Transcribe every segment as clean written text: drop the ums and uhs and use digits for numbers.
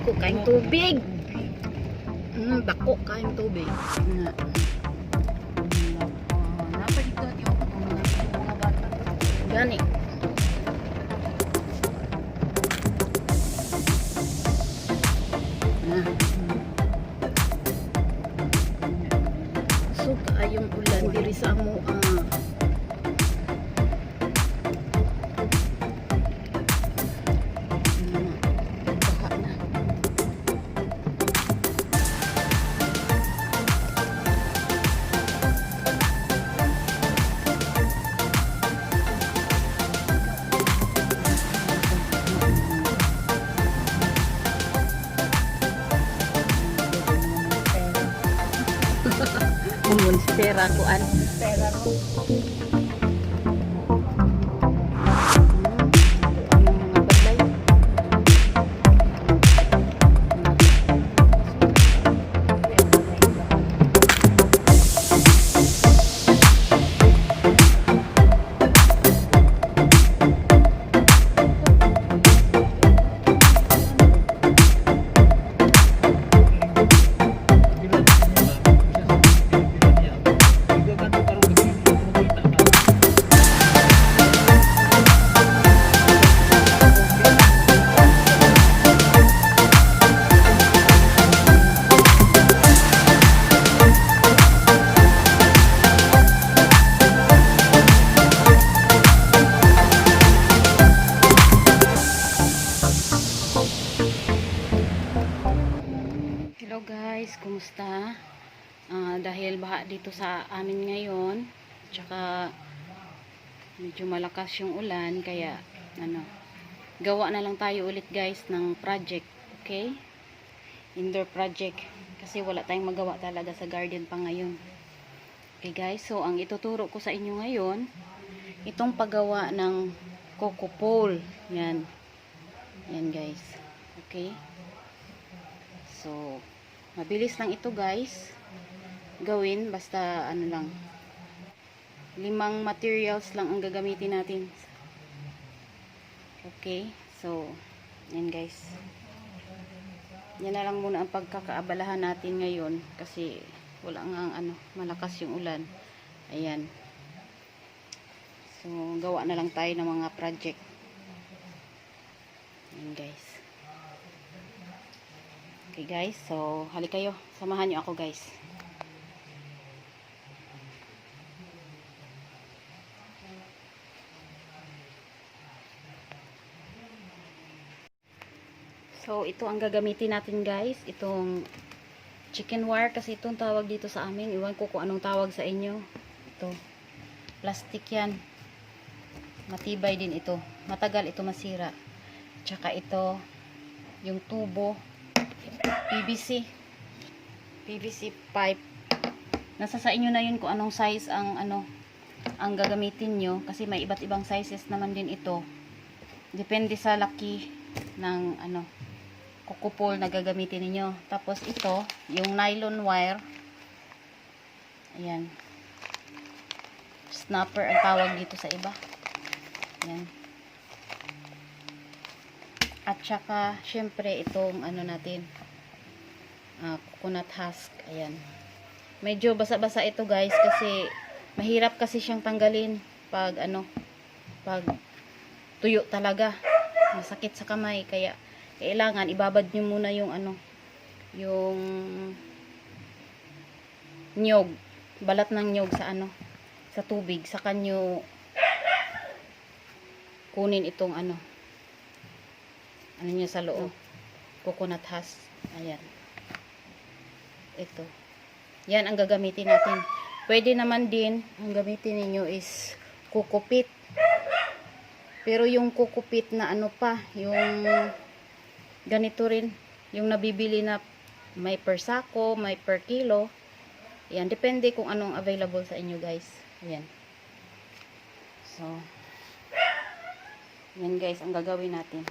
Dako kaing tubig. Dako kaing tubig. Napalitan yung mga bata. Gani. So kaayong ulan diri sa amo. Monstera kuan. Pera ko. Hello guys, kumusta? Dahil baha dito sa amin ngayon, tsaka medyo malakas yung ulan, kaya gawa na lang tayo ulit guys ng project, okay? Indoor project, kasi wala tayong magawa talaga sa garden pa ngayon. Okay guys, so ang ituturo ko sa inyo ngayon, itong paggawa ng COCO pole. Yan guys, okay? So mabilis lang ito guys gawin, basta lang, 5 materials lang ang gagamitin natin. Okay, so yan guys, yan na lang muna ang pagkakaabalahan natin ngayon kasi wala nga malakas yung ulan. Ayan, so gawa na lang tayo ng mga project. Yan guys. Okay guys, so hali kayo, samahan nyo ako guys. So ito ang gagamitin natin guys, itong chicken wire, kasi itong tawag dito sa amin, iwan ko kung anong tawag sa inyo. Ito, plastic yan, matibay din ito, matagal ito masira. Tsaka ito yung tubo, PVC pipe. Nasa sa inyo na yun kung anong size ang ang gagamitin nyo, kasi may iba't ibang sizes naman din ito, depende sa laki ng COCO pole na gagamitin niyo. Tapos ito yung nylon wire, ayan, snapper ang tawag dito sa iba. Ayan. At saka syempre itong natin, coconut husk. Ayan, medyo basa-basa ito guys, kasi mahirap kasi siyang tanggalin pag pag tuyo talaga, masakit sa kamay, kaya kailangan ibabad nyo muna yung yung nyog, balat ng nyog sa sa tubig, saka nyo kunin itong nyo sa loob, coconut husk. Ayan, ito, yan ang gagamitin natin. Pwede naman din ang gamitin niyo is COCO pit, pero yung COCO pit na yung ganito rin, yung nabibili na may per sako, may per kilo. Ayan, depende kung anong available sa inyo guys. Ayan, so yan guys ang gagawin natin.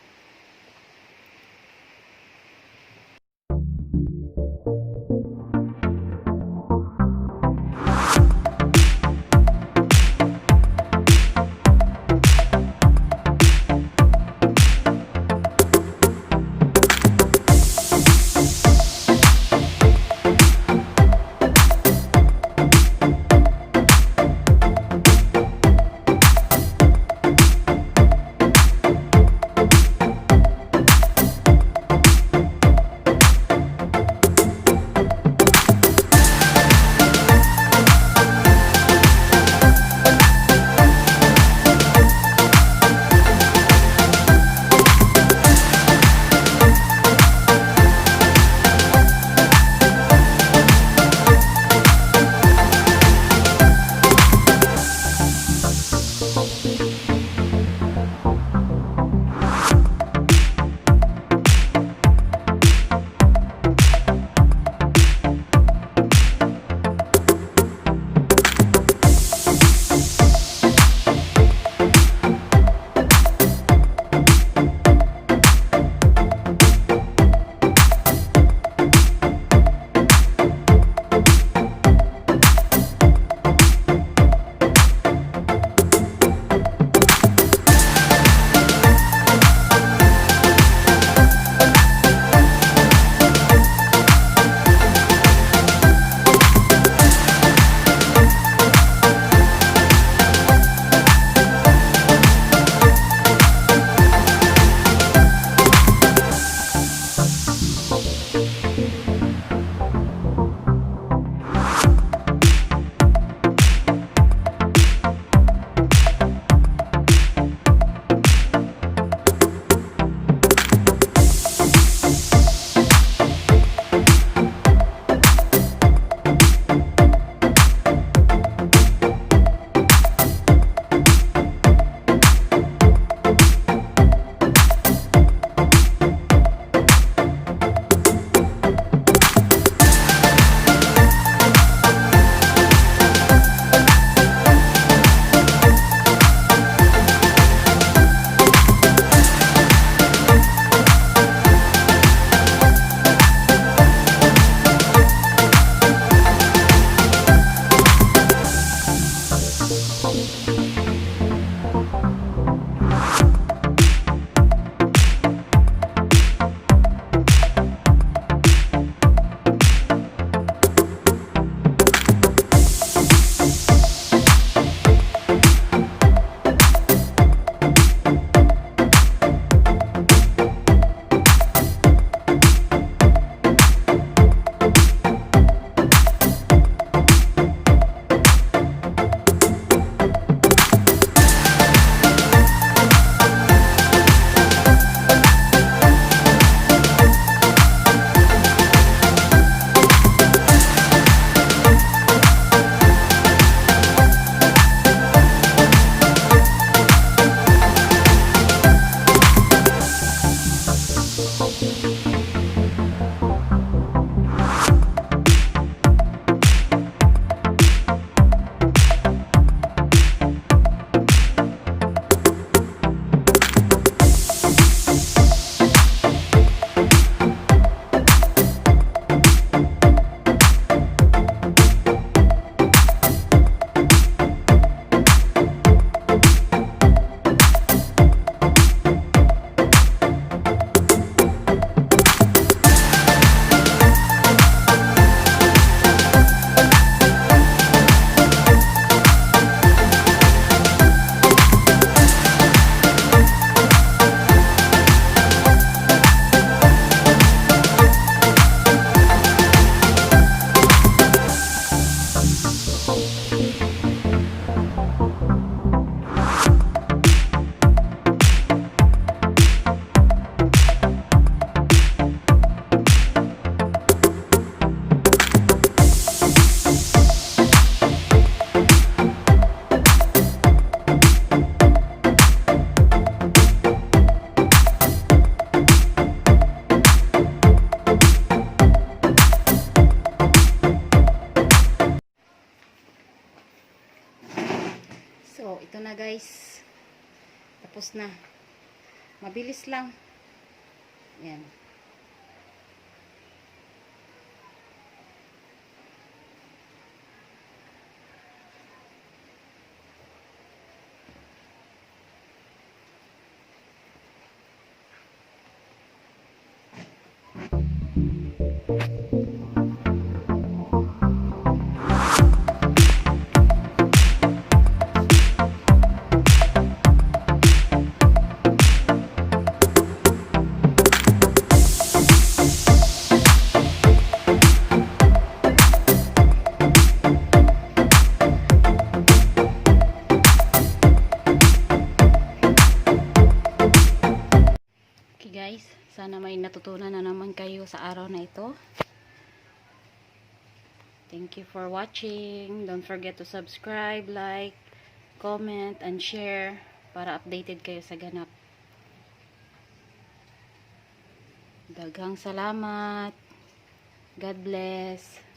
tapos na. Mabilis lang. Yan. Okay guys, sana may natutunan na naman kayo sa araw na ito. Thank you for watching. Don't forget to subscribe, like, comment, and share para updated kayo sa ganap. Daghang salamat. God bless.